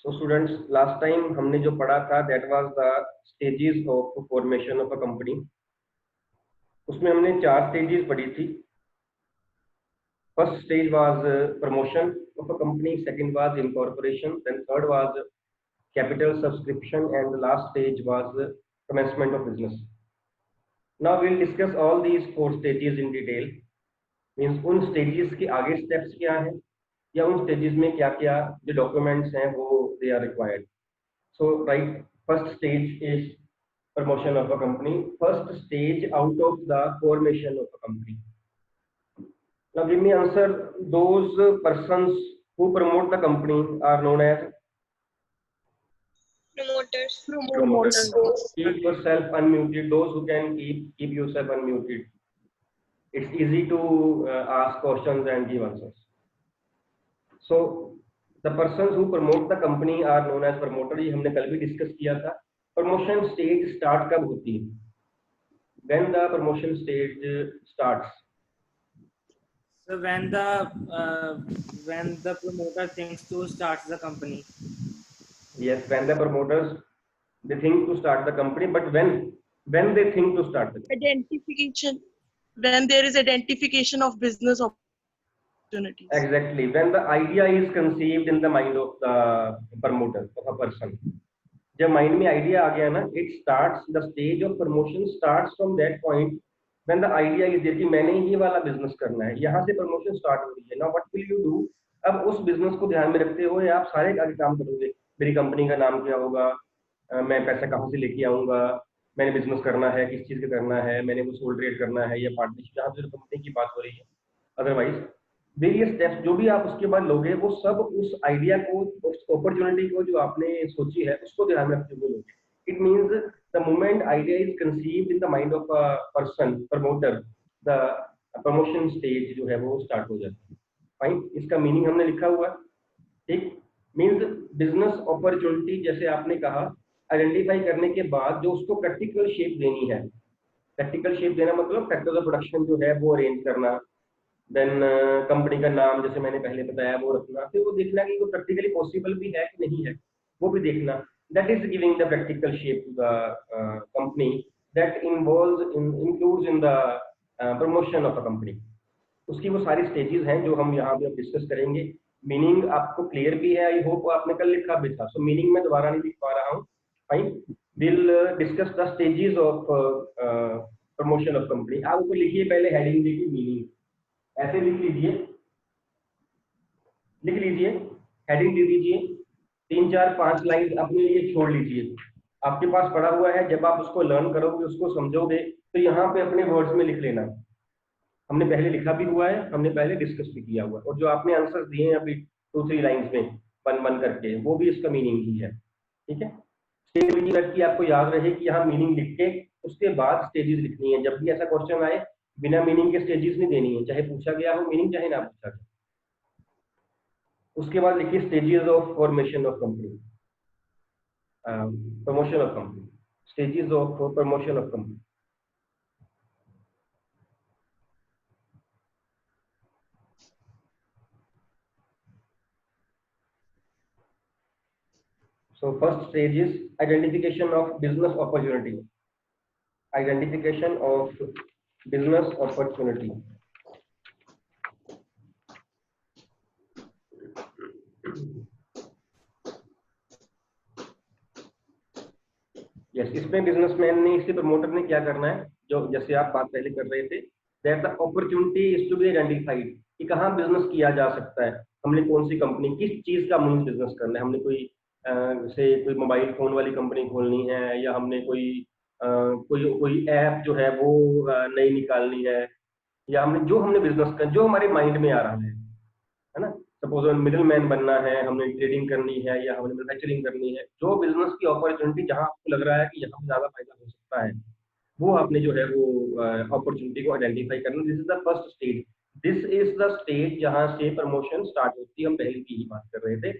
So students, last time हमने जो पढ़ा था that was the stages of formation of a company. उसमें हमने 4 स्टेजेस पढ़ी थी। First stage was promotion of a company, second was incorporation, then third was capital subscription and the last stage was commencement of business. Now we'll discuss all these 4 stages in detail. Means उन stages के आगे steps क्या हैं या उन stages में क्या क्या जो डॉक्यूमेंट्स हैं वो they are required. So right, first stage is promotion of a company, first stage out of the formation of a company. Now give me answer, those persons who promote the company are known as promoters. Keep yourself unmuted, those who can keep yourself unmuted. It's easy to ask questions and give answers. So the persons who promote the company are known as promoter. ये हमने कल भी discuss किया था। Promotion stage start कब होती है? When the promotion stage starts? So when the promoter thinks to start the company. Yes, when the promoters they think to start the company, but when they think to start the company? Identification, when there is identification of business opportunities. Exactly, when the idea is conceived in the mind of the promoter of a person. जब mind में idea आ गया ना, it starts the stage of promotion starts from that point when the idea is that मैंने ये वाला business करना है, यहाँ से प्रमोशन स्टार्ट हो रही है। Now what will you do? अब उस बिजनेस को ध्यान में रखते हुए आप सारे आगे काम करोगे। मेरी कंपनी का नाम क्या होगा, मैं पैसा कहाँ से लेके आऊंगा, मैंने बिजनेस करना है, किस चीज का करना है, मैंने वो सोल ट्रेड करना है या पार्टनरशिप, जहाँ पे कंपनी की बात हो रही है। अदरवाइज वेरियस स्टेप्स जो भी आप उसके बाद लोगे वो सब उस आइडिया को, उस अपॉर्चुनिटी को जो आपने सोची है उसको ध्यान में रखते हुए लोगे। It means the moment idea is conceived in the mind of a person promoter, the promotion stage जो है वो स्टार्ट हो जाता है। फाइन, इसका मीनिंग हमने लिखा हुआ है। ठीक, मींस बिजनेस अपॉर्चुनिटी, जैसे आपने कहा, आइडेंटिफाई करने के बाद जो उसको प्रैक्टिकल शेप देनी है। प्रैक्टिकल शेप देना मतलब फैक्टर्स ऑफ प्रोडक्शन जो है वो अरेंज करना, देन कंपनी का नाम जैसे मैंने पहले बताया वो रखना, फिर वो देखना कि वो प्रैक्टिकली पॉसिबल भी है कि नहीं है, वो भी देखना। That is giving the practical shape to the company that includes in the promotion of a company. उसकी वो सारी स्टेजेस हैं जो हम यहाँ पे डिस्कस करेंगे। मीनिंग आपको क्लियर भी है, आई होप आपने कल लिखा भी था, सो मीनिंग मैं दोबारा नहीं लिख पा रहा हूँ। Fine, will discuss the stages of promotion of company. आप ऊपर लिखिए, पहले हेडिंग देखिए, मीनिंग ऐसे लिख लीजिए, हेडिंग दे दीजिए, 3 4 5 लाइन अपने लिए छोड़ लीजिए। आपके पास पड़ा हुआ है, जब आप उसको लर्न करोगे, उसको समझोगे, तो यहाँ पे अपने वर्ड्स में लिख लेना। हमने पहले लिखा भी हुआ है, हमने पहले डिस्कस भी किया हुआ है, और जो आपने आंसर दिए हैं अभी 2 3 लाइंस में वन वन करके, वो भी इसका मीनिंग ही है। ठीक है, स्टेज तक की आपको याद रहे कि यहाँ मीनिंग लिख के उसके बाद स्टेजेस लिखनी है। जब भी ऐसा क्वेश्चन आए, बिना मीनिंग के स्टेजेस नहीं देनी है, चाहे पूछा गया हो मीनिंग, चाहे ना पूछा गया। उसके बाद लिखिए stages of formation of company, promotion of company, stages of promotion of company. So first stage is identification of business opportunity. Identification of business opportunity. Yes, इसमें बिजनेसमैन ने, इसी प्रमोटर ने क्या करना है, जो जैसे आप बात पहले कर रहे थे, that the opportunity is to be identified, कि कहाँ बिजनेस किया जा सकता है, हमने कौन सी कंपनी, किस चीज का मीन बिजनेस करना है। हमने कोई जैसे कोई मोबाइल फोन वाली कंपनी खोलनी है, या हमने कोई ऐप जो है वो नई निकालनी है, या हमने बिजनेस कर, जो हमारे माइंड में आ रहा है ना। सपोज मिडिल मैन बनना है, हमने ट्रेडिंग करनी है, या हमने मैन्युफैक्चरिंग करनी है, जो बिजनेस की अपॉर्चुनिटी जहां आपको लग रहा है कि यहाँ ज्यादा फायदा हो सकता है, वो आपने जो है वो अपॉर्चुनिटी को आइडेंटिफाई करना। This is the first stage, this is the stage जहां से प्रमोशन स्टार्ट होती है। हम पहले की ही बात कर रहे थे।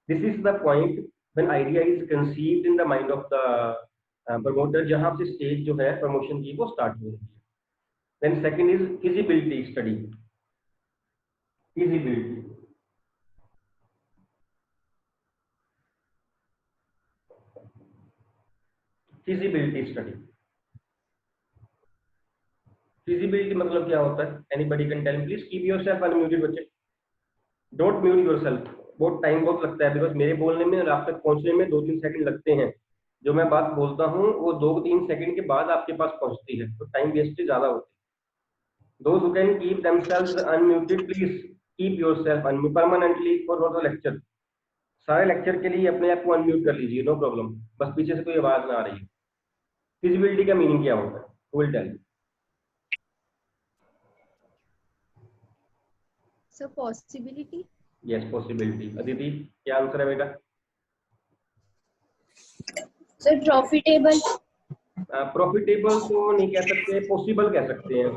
This is the point when idea is conceived in the mind of the promoter, जहां से स्टेज जो है प्रमोशन की वो स्टार्ट हो रही है। Then second is feasibility study. Feasibility, feasibility study. Feasibility मतलब क्या होता है? Anybody can tell please? Keep yourself unmuted बच्चे, डोंट म्यूट योरसेल्फ। बहुत टाइम बहुत लगता है, बिकॉज मेरे बोलने में और आप तक पहुंचने में 2-3 सेकंड लगते हैं। जो मैं बात बोलता हूँ वो 2-3 सेकंड के बाद आपके पास पहुंचती है, तो टाइम वेस्ट ज्यादा होती है। Those who can keep themselves unmuted please keep yourself unmute permanently for the lecture. सारे लेक्चर के लिए अपने आप को अनम्यूट कर लीजिए, नो प्रॉब्लम, बस पीछे से कोई आवाज ना आ रही है। फिजिबिलिटी का मीनिंग क्या होता है? Will tell. Sir possibility. Yes, possibility. Aditi क्या आंसर है बेटा? Sir profitable. प्रॉफिटेबल तो नहीं कह सकते, पॉसिबल कह सकते हैं।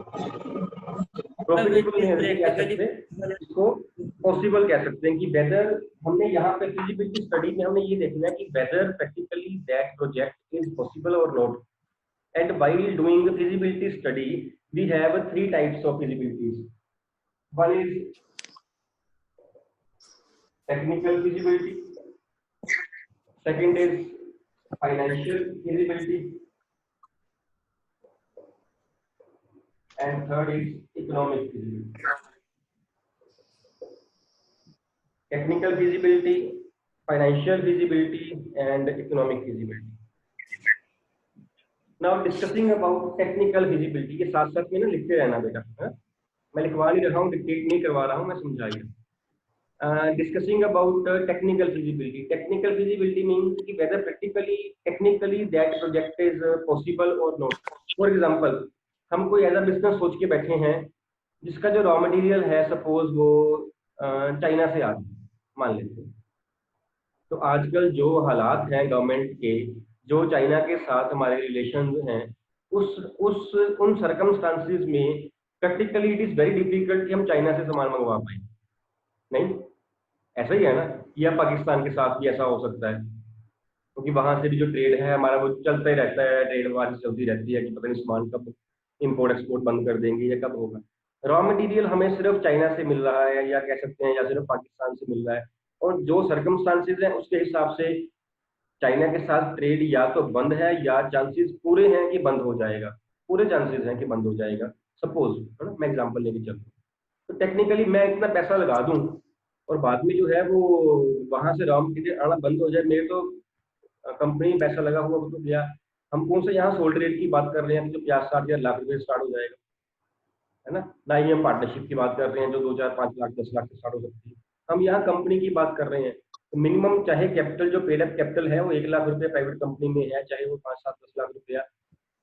प्रॉफिटेबल नहीं कह सकते, इसको पॉसिबल कह सकते हैं कि वेदर, हमने यहाँ पे फिजिबिलिटी स्टडी में हमने ये देखना है कि whether practically that project is possible और not. And while doing the feasibility study we have 3 types of feasibilities. One is technical feasibility, second is financial feasibility, and third is economic feasibility. Technical feasibility, financial feasibility, and economic feasibility. Now discussing about technical feasibility के साथ साथ में ना लिखते रहना बेटा, मैं लिखवा नहीं रहा हूँ, डिक्टेट नहीं करवा रहा हूँ, मैं समझाइए। Discussing about technical feasibility. Technical feasibility means कि whether practically technically that project is possible और नॉट। फॉर एग्जांपल, हम कोई ऐसा बिजनेस सोच के बैठे हैं जिसका जो रॉ मटेरियल है सपोज वो चाइना से आ रही है, मान लेते हैं। तो आजकल जो हालात हैं गवर्नमेंट के, जो चाइना के साथ हमारे रिलेशन हैं, उन सर्कमस्टांसिस में practically it is very difficult कि हम चाइना से सामान मंगवा पाए। नहीं, ऐसा ही है ना? या पाकिस्तान के साथ भी ऐसा हो सकता है, क्योंकि वहां से भी जो ट्रेड है हमारा वो चलता ही रहता है, ट्रेड वहां चलती रहती है कि पता नहीं सामान कब इम्पोर्ट एक्सपोर्ट बंद कर देंगे या कब होगा। रॉ मटेरियल हमें सिर्फ चाइना से मिल रहा है या कह सकते हैं या सिर्फ पाकिस्तान से मिल रहा है, और जो सर्कमस्टांसिस हैं उसके हिसाब से चाइना के साथ ट्रेड या तो बंद है या चांसेस पूरे हैं कि बंद हो जाएगा, पूरे चांसेस हैं कि बंद हो जाएगा सपोज, है ना? मैं एग्जांपल लेके चलता हूँ। तो टेक्निकली मैं इतना पैसा लगा दूं और बाद में जो है वो वहां से रॉ मटेरियल आना बंद हो जाए, मेरे तो कंपनी में पैसा लगा हुआ वो तो गया। हम कौन सा यहाँ सोल्ड रेट की बात कर रहे हैं जो 50-60 या लाख रुपए स्टार्ट हो जाएगा, है ना? ना ही हम पार्टनरशिप की बात कर रहे हैं जो 2-4-5 लाख 10 लाख से स्टार्ट हो सकती है। हम यहाँ कंपनी की बात कर रहे हैं। तो मिनिमम चाहे कैपिटल जो पेड अप कैपिटल है वो 1 लाख रुपए प्राइवेट कंपनी में है, चाहे वो 5-7-10 लाख रुपया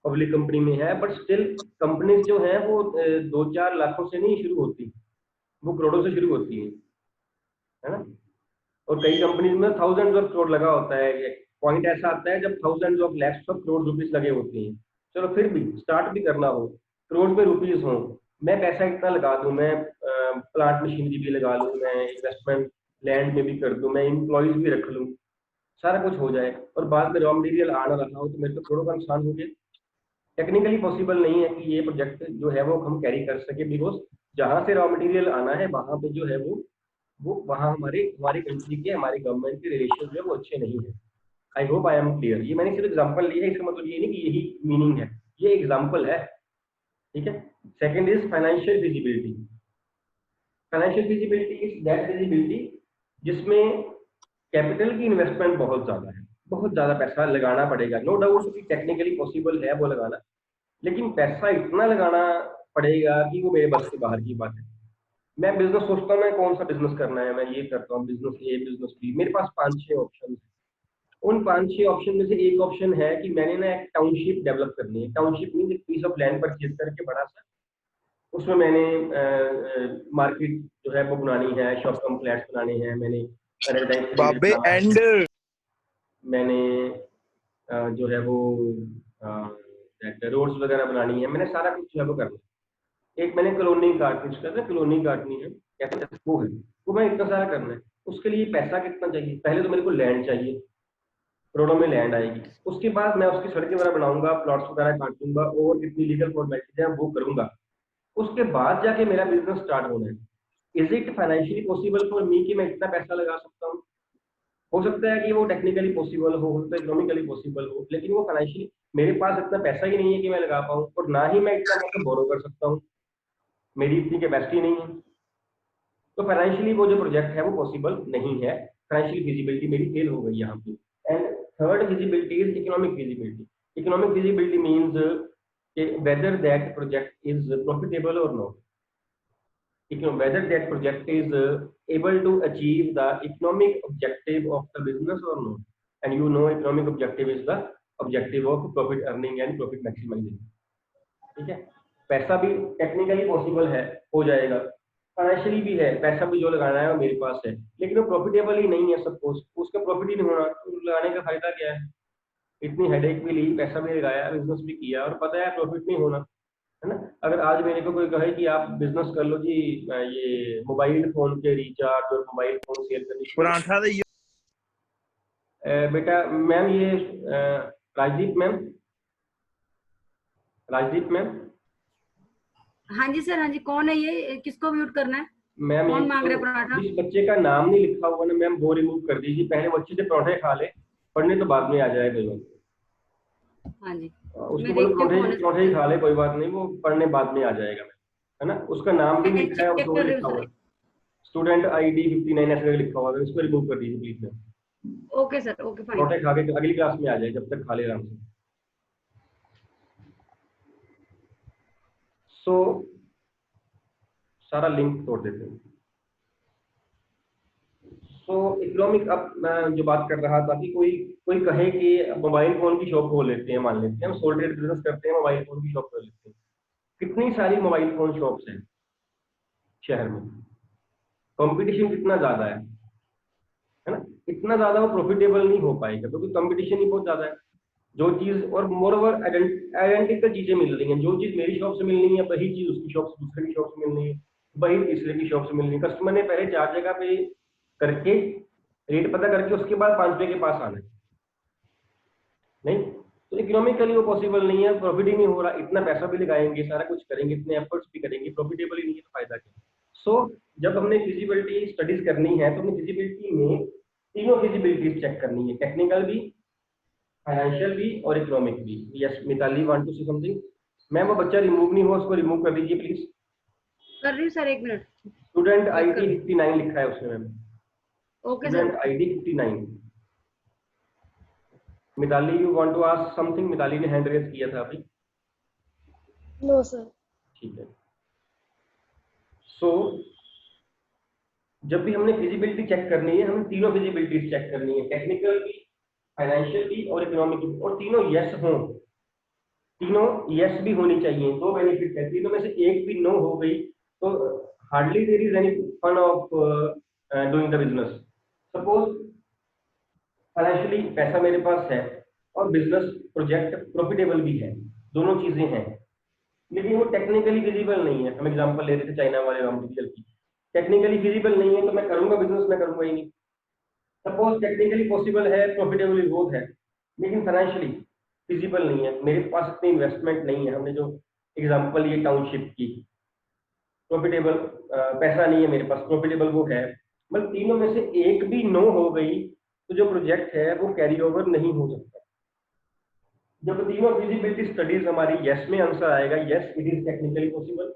पब्लिक कंपनी में है, बट स्टिल कंपनीज जो है वो 2-4 लाखों से नहीं शुरू होती, वो करोड़ों से शुरू होती है ना? और कई कंपनीज में थाउजेंड्स ऑफ करोड़ लगा होता है। पॉइंट ऐसा आता है जब thousands of lakhs of crore rupees लगे होते हैं। चलो फिर भी स्टार्ट भी करना हो, करोड़ में रुपीज हो, मैं पैसा इतना लगा दूं, मैं प्लांट मशीनरी भी लगा लूं, मैं इन्वेस्टमेंट लैंड में भी कर दूं, मैं एम्प्लॉयज भी रख लूं, सारा कुछ हो जाए और बाद में रॉ मटेरियल आना रहा हो तो मेरे को करोड़ों का नुकसान हो गया। टेक्निकली पॉसिबल नहीं है कि ये प्रोजेक्ट जो है वो हम कैरी कर सके, बिकॉज जहां से रॉ मटेरियल आना है वहां पे जो है वो वहां हमारी कंट्री के, हमारे गवर्नमेंट के रिलेशन जो है वो अच्छे नहीं है। I hope I am clear. ये मैंने सिर्फ एग्जांपल लिया है, इसका मतलब ये नहीं कि यही मीनिंग है, ये एग्जांपल है, ठीक है? Second is financial feasibility. Financial feasibility is that feasibility जिसमें कैपिटल की इन्वेस्टमेंट बहुत ज्यादा है, बहुत ज्यादा पैसा लगाना पड़ेगा। नो डाउट कि टेक्निकली पॉसिबल है वो लगाना, लेकिन पैसा इतना लगाना पड़ेगा कि वो मेरे बस के बाहर की बात है। मैं बिजनेस सोचता हूँ मैं कौन सा बिजनेस करना है, मैं ये करता हूँ बिजनेस ए, बिजनेस बी, मेरे पास 5-6 ऑप्शन है। उन 5-6 ऑप्शन में से एक ऑप्शन है कि मैंने ना एक टाउनशिप डेवलप करनी है। टाउनशिप मीन एक पीस ऑफ लैंड परचेज करके बड़ा सा, उसमें मैंने मार्केट जो है वो बनानी है, शॉप कॉम्प्लेक्स बनाने हैं, मैंने मैंने जो है वो रोड्स वगैरह बनानी है, मैंने सारा कुछ जो है वो करना है। एक मैंने कॉलोनी काटनी, उसका कॉलोनी काटनी है, कैसे वो है, वो मैं इतना सारा करना है। उसके लिए पैसा कितना चाहिए? पहले तो मेरे को लैंड चाहिए, करोड़ों में लैंड आएगी। उसके बाद मैं उसकी सड़कें वगैरह बनाऊंगा, प्लॉट्स वगैरह काटूंगा और कितनी लीगल फॉर्मेलिटीज है वो करूंगा। उसके बाद जाके मेरा बिजनेस स्टार्ट होना है। Is it financially possible for me कि मैं इतना पैसा लगा सकता हूँ? हो हो सकता है कि वो टेक्निकली पॉसिबल हो सकता है इकोनॉमिकली पॉसिबल हो, लेकिन वो फाइनेंशियली मेरे पास इतना पैसा ही नहीं है कि मैं लगा पाऊँ, और ना ही मैं इतना मतलब बोरो कर सकता हूँ, मेरी इतनी कैपेसिटी नहीं है। तो फाइनेंशियली वो जो प्रोजेक्ट है वो पॉसिबल नहीं है, फाइनेंशियल फिजिबिलिटी मेरी फेल हो गई यहाँ पे। And third feasibility is economic feasibility. Economic feasibility means whether that project is profitable or not, whether that project is able to achieve the economic objective of the business or not. And you know economic objective is the objective of profit earning and profit maximizing। ठीक है, पैसा भी technically possible है, हो जाएगा, financially भी है, पैसा भी जो लगाना है वो मेरे पास है, लेकिन वो प्रॉफिटेबल ही नहीं है, सपोज उसका प्रॉफिट ही नहीं होना, तो लगाने का फायदा क्या है? इतनी हेडेक भी ली, पैसा भी लगाया, बिजनेस भी किया और पता है प्रॉफिट नहीं होना, है ना। अगर आज मेरे को कोई कहे कि आप बिजनेस कर लो जी, ये मोबाइल फोन के रिचार्ज और मोबाइल फोन सेल करने, बेटा मैम ये राजदीप मैम हाँ जी सर, हाँ जी, कौन है ये, किसको म्यूट करना है? मैम कौन मांग रहा है पराठा? जिस बच्चे का नाम नहीं लिखा हुआ ना मैम, वो रिमूव कर दीजिए, पहले वो अच्छे से पराठे खा ले, पढ़ने तो बाद में आ जाए कोई बात। हाँ जी, उसको बोलो पराठे ही खा ले, कोई बात नहीं, वो पढ़ने बाद में आ जाएगा, है ना। उसका नाम भी लिखा है, उसको लिखा हुआ है स्टूडेंट ID 59 ऐसे लिखा हुआ है, उसको रिमूव कर दीजिए please ma'am. Okay sir, okay fine. पराठे खा के अगली क्लास में आ जाए, जब तक खा ले आराम से। सो सारा लिंक तोड़ देते हैं। सो इकोनॉमिक, अब मैं जो बात कर रहा था कि कोई कहे कि मोबाइल फोन की शॉप खोल लेते हैं, मान लेते हैं हम सोल ट्रेड बिजनेस करते हैं, मोबाइल फोन की शॉप खोल लेते हैं। कितनी सारी मोबाइल फोन शॉप्स हैं शहर में, कंपटीशन कितना ज्यादा है ना, इतना ज्यादा वो प्रॉफिटेबल नहीं हो पाएगा क्योंकि कंपटीशन ही बहुत ज्यादा है। जो चीज, और मोर ओवर आइडेंटिकल चीजें मिल रही हैं, जो चीज मेरी शॉप से मिलनी है वही चीज उसकी शॉप से, दूसरे की शॉप से मिलनी है, वही तीसरे की शॉप से मिलनी है। कस्टमर ने पहले 4 जगह पे करके रेट पता करके उसके बाद 5 के पास आना है, नहीं तो इकोनॉमिकली वो पॉसिबल नहीं है, प्रॉफिट ही नहीं हो रहा, इतना पैसा भी लगाएंगे, सारा कुछ करेंगे, इतने एफर्ट्स भी करेंगे, प्रॉफिटेबल ही नहीं है, तो फायदा क्या। सो जब हमने फिजिबिलिटी स्टडीज करनी है तो हमें फिजिबिलिटी में तीनों फिजिबिलिटीज चेक करनी है, टेक्निकल भी, फाइनेंशियल भी और इकोनॉमिक भी। Yes Mitali want to say something. Ma'am वो बच्चा रिमूव नहीं हुआ, उसको रिमूव कर दीजिए प्लीज। कर रही हूँ सर, 1 मिनट। स्टूडेंट ID 59 लिखा है उसने ma'am, okay student sir. ID 59। Mitali you want to ask something? Mitali ने हैंड रेज किया था अभी। No, sir. ठीक है। सो जब भी हमने फिजिबिलिटी चेक करनी है, हमें तीनों फिजिबिलिटीज चेक करनी है, टेक्निकल भी, फाइनेंशियल भी और इकोनॉमिक भी, और तीनों यस हो, तीनों यस भी होनी चाहिए। 2 बेनिफिट है, तीनों में से एक भी नो हो गई तो hardly there is any fun of doing the business. Suppose financially पैसा मेरे पास है और बिजनेस प्रोजेक्ट प्रॉफिटेबल भी है, दोनों चीजें हैं, लेकिन वो टेक्निकली फिजिबल नहीं है। हम एग्जांपल ले रहे थे चाइना वाले रॉ मटेरियल की, टेक्निकली फिजिबल नहीं है तो मैं करूंगा बिजनेस, मैं करूंगा ही नहीं। सपोज टेक्निकली पॉसिबल है, प्रॉफिटेबल ग्रोथ है, लेकिन फाइनेंशियली फिजिबल नहीं है, मेरे पास इतनी इन्वेस्टमेंट नहीं है। हमने जो एग्जांपल ये टाउनशिप की, प्रॉफिटेबल पैसा नहीं है मेरे पास, प्रॉफिटेबल वो है, मतलब तीनों में से एक भी नो हो गई तो जो प्रोजेक्ट है वो कैरी ओवर नहीं हो सकता। जब तीनों फिजिबिलिटी स्टडीज हमारी यस में आंसर आएगा, yes it is technically possible,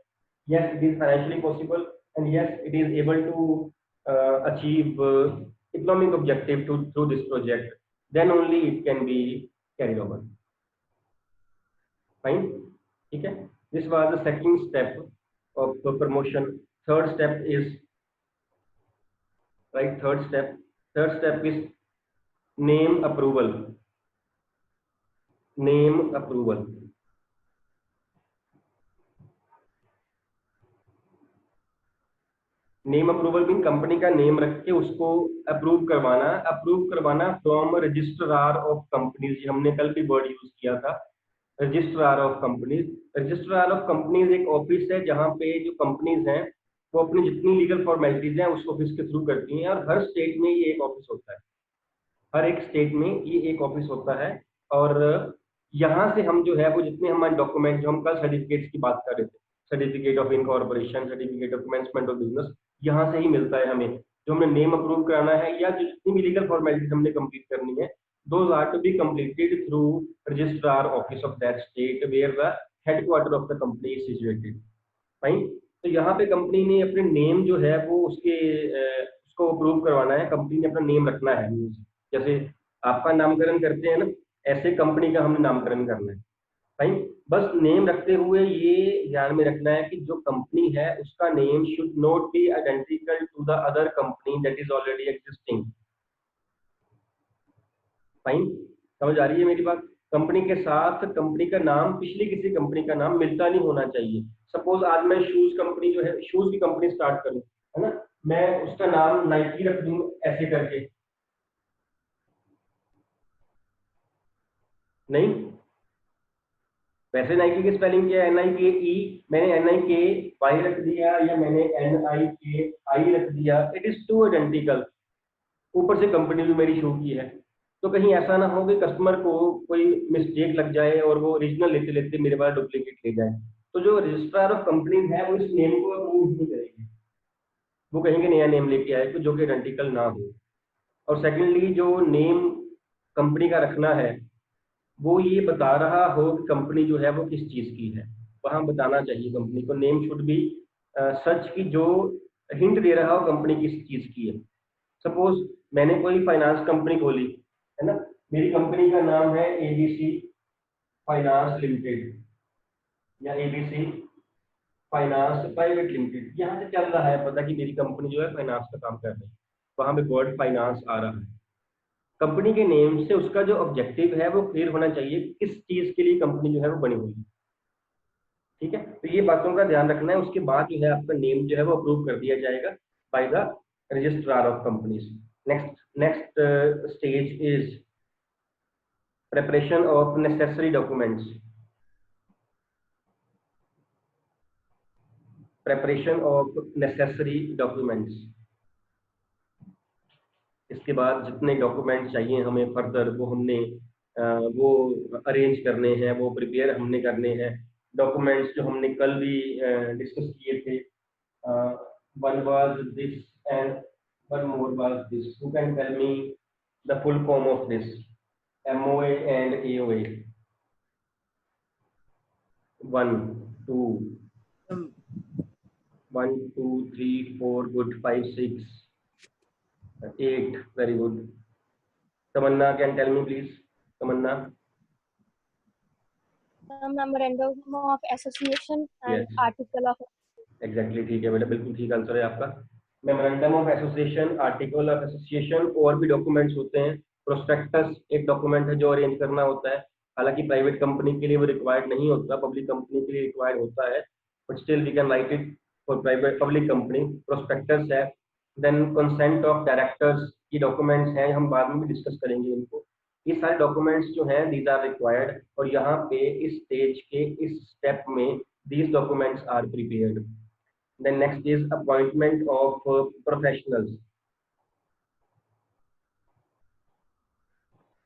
yes it is financially possible, and yes it is able to achieve economic objective through this project, then only it can be carried over. Fine, ठीक है। This was the second step of the promotion. Third step is right. Third step is name approval. Name approval. Name approval mean company का name रख के उसको approve करवाना from registrar of companies. हमने कल भी वर्ड यूज किया था, registrar of companies. Registrar of companies एक ऑफिस है जहाँ पे जो कंपनीज हैं वो अपनी जितनी लीगल फॉर्मेलिटीज हैं उस ऑफिस के थ्रू करती हैं, और हर स्टेट में ये एक ऑफिस होता है, हर एक स्टेट में ये एक ऑफिस होता है। और यहाँ से हम जो है वो जितने हमारे डॉक्यूमेंट, जो हम कल सर्टिफिकेट्स की बात कर रहे थे, certificate of incorporation, certificate of commencement of business, यहाँ से ही मिलता है हमें। जो हमने नेम अप्रूव कराना है या जो जितनी भी लीगल फॉर्मेलिटीज हमने कंप्लीट करनी है, those are to be completed through registrar office of that state where the headquarter of the company is situated. Fine. तो यहाँ पे कंपनी ने अपने नेम जो है वो उसको अप्रूव करवाना है, कंपनी ने अपना नेम रखना है। जैसे आपका नामकरण करते हैं ना, ऐसे कंपनी का हमने नामकरण करना है। फाइन। बस नेम रखते हुए ये ध्यान में रखना है कि जो कंपनी है उसका name should not be identical to the other company that is already existing. Fine, समझ आ रही है मेरी बात? कंपनी के साथ कंपनी का नाम पिछली किसी कंपनी का नाम मिलता नहीं होना चाहिए। सपोज आज मैं शूज कंपनी जो है, शूज की कंपनी स्टार्ट करूं, है ना, मैं उसका नाम नाइकी रख दूं ऐसे करके, नहीं। वैसे नाइकी की स्पेलिंग क्या है? NIKE, मैंने NIKY रख दिया या मैंने NIKI रख दिया, इट इज टू आइडेंटिकल। ऊपर से कंपनी भी मेरी शो की है, तो कहीं ऐसा ना हो कि कस्टमर को कोई मिस्टेक लग जाए और वो ओरिजिनल लेते लेते मेरे पास डुप्लीकेट ले जाए। तो जो रजिस्ट्रार ऑफ कंपनी है वो इस नेम को अप्रूव नहीं करेंगे, वो कहेंगे नया नेम लेके आए तो जो कि आइडेंटिकल ना हो। और सेकेंडली, जो नेम कंपनी का रखना है वो ये बता रहा हो कि कंपनी जो है वो किस चीज की है, वहां बताना चाहिए कंपनी को। नेम शुड बी सच की जो हिंट दे रहा हो कंपनी किस चीज की है। सपोज मैंने कोई फाइनेंस कंपनी खोली, है ना, मेरी कंपनी का नाम है ABC फाइनेंस लिमिटेड या ABC फाइनेंस प्राइवेट लिमिटेड। यहाँ से चल रहा है पता कि मेरी कंपनी जो है फाइनेंस का काम कर रही है, वहां पे वर्ड फाइनेंस आ रहा है। कंपनी के नेम से उसका जो ऑब्जेक्टिव है वो क्लियर होना चाहिए, किस चीज के लिए कंपनी जो है वो बनी हुई है। ठीक है, तो ये बातों का ध्यान रखना है। उसके बाद जो है आपका नेम जो है वो अप्रूव कर दिया जाएगा by the registrar of companies. Next stage is preparation of necessary documents. Preparation of necessary documents, इसके बाद जितने डॉक्यूमेंट चाहिए हमें फर्दर वो हमने वो अरेंज करने हैं, वो प्रिपेयर हमने करने हैं। डॉक्यूमेंट्स जो हमने कल भी डिस्कस किए थे, one was this and one more was this. You can tell me the full form of this, MOA and AOA? 1 2 1 2 3 4 good, 5 6 8, very good. Tamanna can tell me please. Tamanna? Memorandum of Association and Yes. Article of Exactly, ठीक है बेटा, बिल्कुल ठीक answer है आपका। Memorandum of association, article of association, और भी documents होते हैं। प्रोस्पेक्टस एक डॉक्यूमेंट है जो अरेंज करना होता है, हालांकि प्राइवेट कंपनी के लिए वो रिक्वायर्ड नहीं होता, पब्लिक कंपनी के लिए रिक्वायर्ड होता है, but still we can write it for private public company. Prospectus है। देन कंसेंट ऑफ डायरेक्टर्स की डॉक्यूमेंट्स हैं, हम बाद में भी डिस्कस करेंगे इनको। ये सारे डॉक्यूमेंट्स जो हैं दीज आर रिक्वायर्ड, और यहाँ पे इस स्टेज के इस स्टेप में these documents are prepared. Then next is appointment of professionals.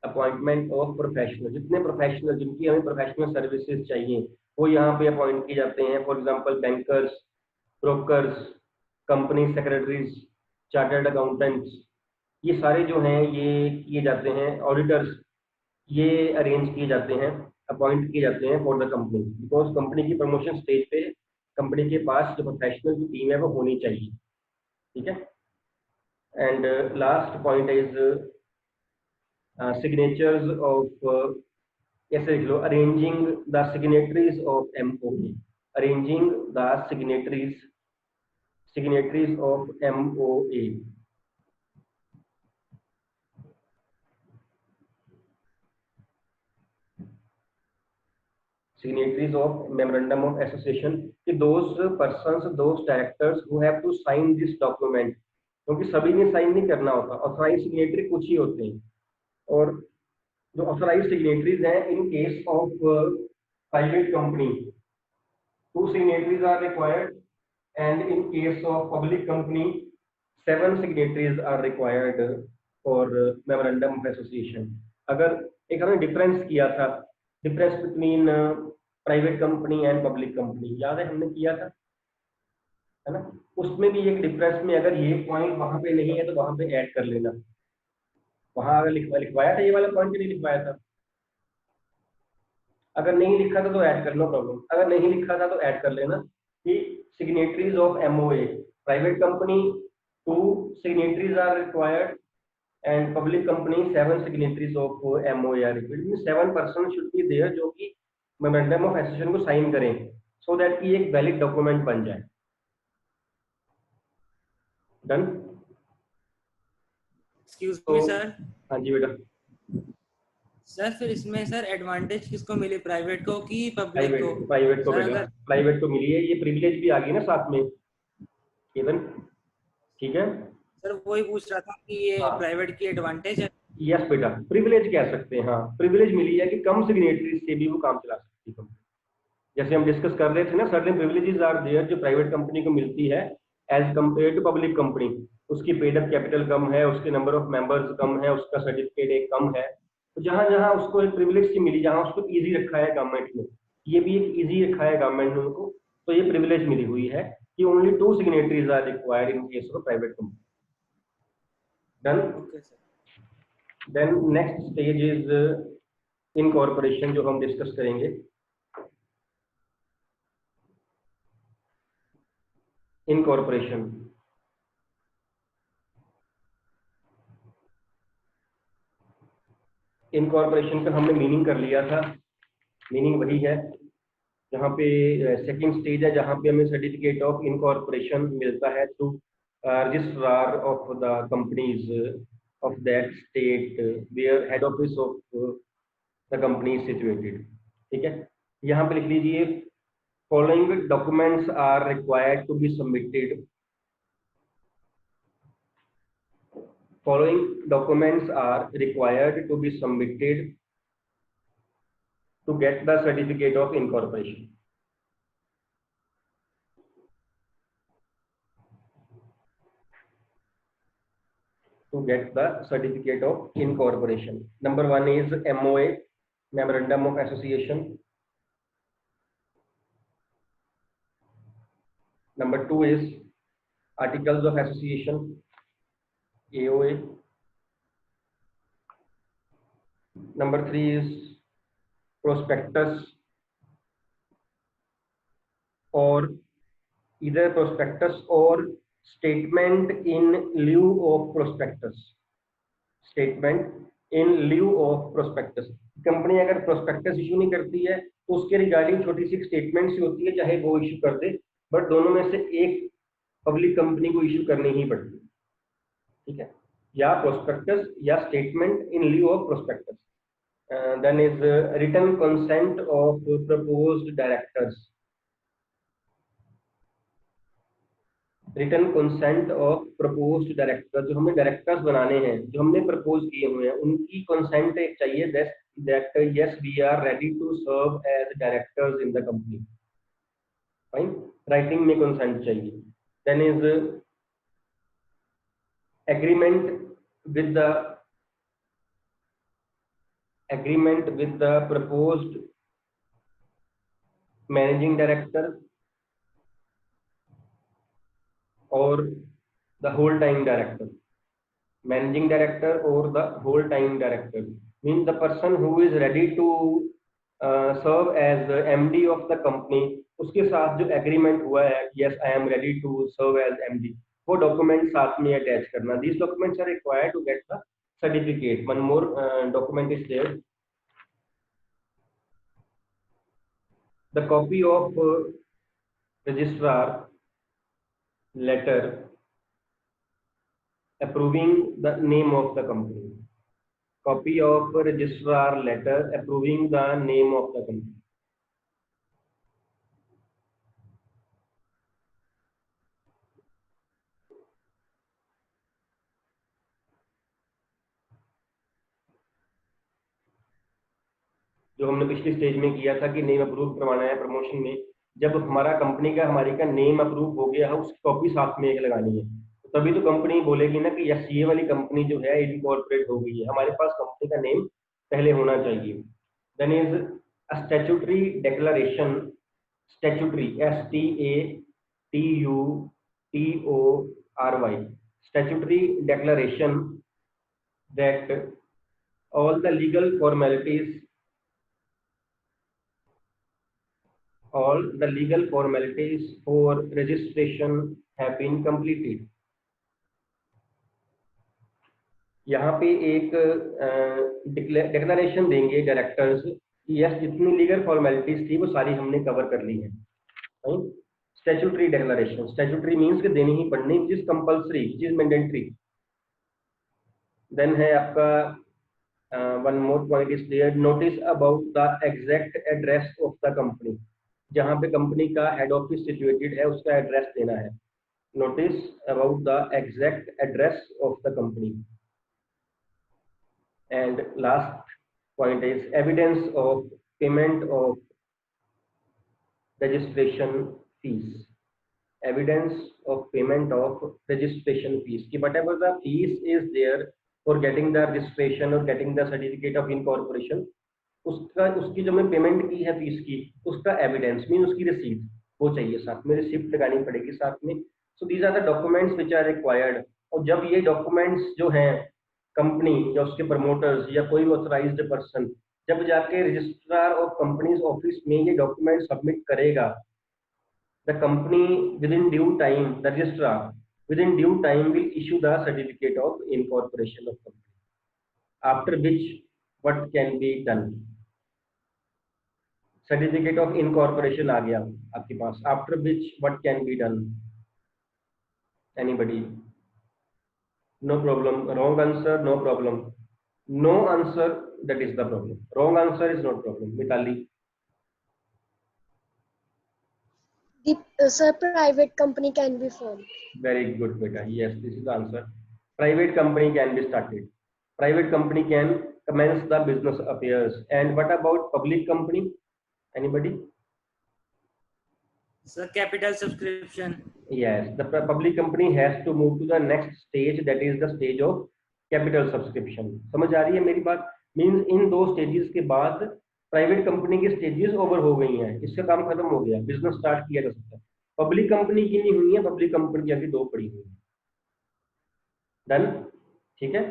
Appointment of professionals, जितने प्रोफेशनल जिनकी हमें प्रोफेशनल सर्विसेज चाहिए वो यहाँ पे अपॉइंट किए जाते हैं। For example bankers, brokers, company secretaries, chartered accountants, ये सारे जो हैं ये किए जाते हैं। ऑडिटर्स, ये अरेंज किए जाते हैं, अपॉइंट किए जाते हैं for the company, because company की प्रमोशन स्टेज पे कंपनी के पास जो प्रोफेशनल की टीम है वो होनी चाहिए। ठीक है। And last point is signatures of, ऐसे लिख लो, arranging the signatories of MOA, arranging the signatories of MOA। signatories of memorandum of association, कि those persons, those directors who have to sign this document, क्योंकि सभी ने sign नहीं करना होता, ऑथराइज सिग्नेटरी कुछ ही होते हैं। और जो ऑथराइज सिग्नेटरीज हैं इन case of private company 2 signatories are required, and in case of public company 7 signatories are required for memorandum of association। अगर एक हमने डिफरेंस किया था, difference between private company and public company, याद है हमने किया था, है ना। उसमें भी एक डिफरेंस में अगर ये पॉइंट वहां पे नहीं है तो वहां पे ऐड कर लेना। वहां अगर लिखवाया था ये वाला पॉइंट नहीं लिखवाया था, अगर नहीं लिखा था तो ऐड कर लो, प्रॉब्लम। अगर नहीं लिखा था तो ऐड कर लेना कि signatories of MOA, private company 2 signatories are required and public company 7 signatories of MOA are required। Mean 7 person should be there जो कि मेमोरेंडम ऑफ एसोसिएशन को साइन करें, सो दैट कि एक वैलिड डॉक्यूमेंट बन जाए। डन। एक्सक्यूज तो मी sir. हाँ जी बेटा। सर फिर इसमें सर एडवांटेज किसको मिली, प्राइवेट को कि पब्लिक प्राइवेट को? प्राइवेट को सर बेटा, अगर प्राइवेट को मिली है, ये प्रिविलेज भी आ गई ना साथ में इवन। ठीक है। सर वही पूछ रहा था कि ये हाँ प्राइवेट की एडवांटेज है। यस बेटा, प्रिविलेज कह सकते हैं। हाँ प्रिविलेज मिली है कि कम सिग्नेटरीज से भी वो काम चला सकती है कंपनी। जैसे हम डिस्कस कर रहे थे ना, सर्टेन प्रिविलेजेस आर देयर जो प्राइवेट कंपनी को मिलती है as compare to public company. उसकी पेड अप कैपिटल कम है, उसके नंबर ऑफ मेंबर्स कम है, उसका सर्टिफिकेट एक कम है। तो जहां जहां उसको एक प्रिविलेज सी मिली, जहां उसको इजी रखा है गवर्नमेंट ने, ये भी एक इजी रखा है गवर्नमेंट ने उनको, तो ये प्रिविलेज मिली हुई है कि only 2 signatories are required in case of private company. Done. Okay sir. Then next stage is incorporation, जो हम डिस्कस करेंगे। इनकॉर्पोरेशन, इनकॉर्पोरेशन का हमने मीनिंग कर लिया था। मीनिंग वही है जहाँ पे सेकंड स्टेज है, जहाँ पे हमें सर्टिफिकेट ऑफ इनकॉर्पोरेशन मिलता है through registrar of the companies of that state where head office of the company is situated. ठीक है। यहाँ पे लिख लीजिए, following documents are required to be submitted. Following documents are required to be submitted to get the certificate of incorporation. To get the certificate of incorporation. Number 1 is MOA, Memorandum of Association. Number 2 is Articles of Association, AOA. Number 3 is prospectus, or either prospectus or statement in lieu of prospectus। Statement in lieu of prospectus। Company अगर prospectus issue नहीं करती है तो उसके regarding छोटी सी statement C होती है, चाहे वो इशू कर दे, बट दोनों में से एक पब्लिक कंपनी को इशू करनी ही पड़ती है। ठीक है, या prospectus या statement in lieu of prospectus। Then is written consent of proposed directors। Return consent of proposed director, जो हमें डायरेक्टर्स बनाने हैं, जो हमने प्रपोज किए हुए हैं, उनकी कंसेंट एक चाहिए that yes we are ready to serve as directors in the company. Fine, writing में कंसेंट चाहिए। Then is agreement with the proposed managing director or the whole time director। managing director or the whole time director means the person who is ready to serve as the MD of the company। उसके साथ जो agreement हुआ है, yes I am ready to serve as MD, वो document साथ में attach करना। these documents are required to get the certificate। one more document is there, the copy of registrar letter approving the name of the company। copy of registrar letter approving the name of the company। जो हमने पिछली stage में किया था कि name approve करवाना है promotion में, जब हमारा कंपनी का हमारी का नेम अप्रूव हो गया है, उसकी कॉपी साथ में एक लगानी है, तो तभी तो कंपनी बोलेगी ना कि यस ये वाली कंपनी जो है इनकॉर्पोरेट हो गई है। हमारे पास कंपनी का नेम पहले होना चाहिए। Then is a statutory declaration, statutory STATUTORY TORY, statutory declaration that all the legal formalities for registration have been completed. यहाँ पे एक डिक्लेरेशन देंगे डायरेक्टर्स कि यस जितनी लीगल फॉर्मेलिटीज थी वो सारी हमने कवर कर ली है. स्टैट्यूटरी डिक्लेरेशन, स्टैट्यूटरी मींस कि देनी ही पड़नी, which is compulsory, which is mandatory. Then है आपका one more point is clear, notice about the exact address of the company. जहाँ पे कंपनी का हेड ऑफिस सिचुएटेड है उसका एड्रेस देना है. Notice about the exact address of the company. And last point is evidence of payment of registration fees. Evidence of payment of registration fees. कि whatever the fees is there for getting the registration or getting the certificate of incorporation, उसकी जो मैं payment की है fees की, उसका evidence mean उसकी receipt वो चाहिए, साथ में रिसिप्ट लगानी पड़ेगी साथ में. So these are the documents which are required. और जब ये डॉक्यूमेंट्स जो हैं कंपनी या उसके प्रमोटर्स या कोई ऑथराइज्ड पर्सन जब जाके रजिस्ट्रार ऑफ कंपनीज ऑफिस में ये डॉक्यूमेंट सबमिट करेगा, the company within due time, the registrar within due time will issue the certificate of incorporation of company. After which what can be done, certificate of incorporation आ गया आपके पास, after which what can be done. Anybody? No problem. Wrong answer, no problem. No answer, that is the problem. Wrong answer is not problem. Mitali? Sir, private company can be formed. Very good, beta. Yes, this is the answer. Private company can be started. Private company can commence the business affairs. And what about public company? Anybody? Sir, capital subscription. Yes, the public company has to move to the next stage, that is the stage of capital subscription. समझ आ रही है मेरी बात? Means in दो stages के बाद private company की स्टेजेस ओवर हो गई हैं, इसका काम खत्म हो गया, बिजनेस स्टार्ट किया जा सकता है. पब्लिक कंपनी की नहीं हुई है, पब्लिक कंपनी की अभी दो पड़ी हुई है. डन? ठीक है.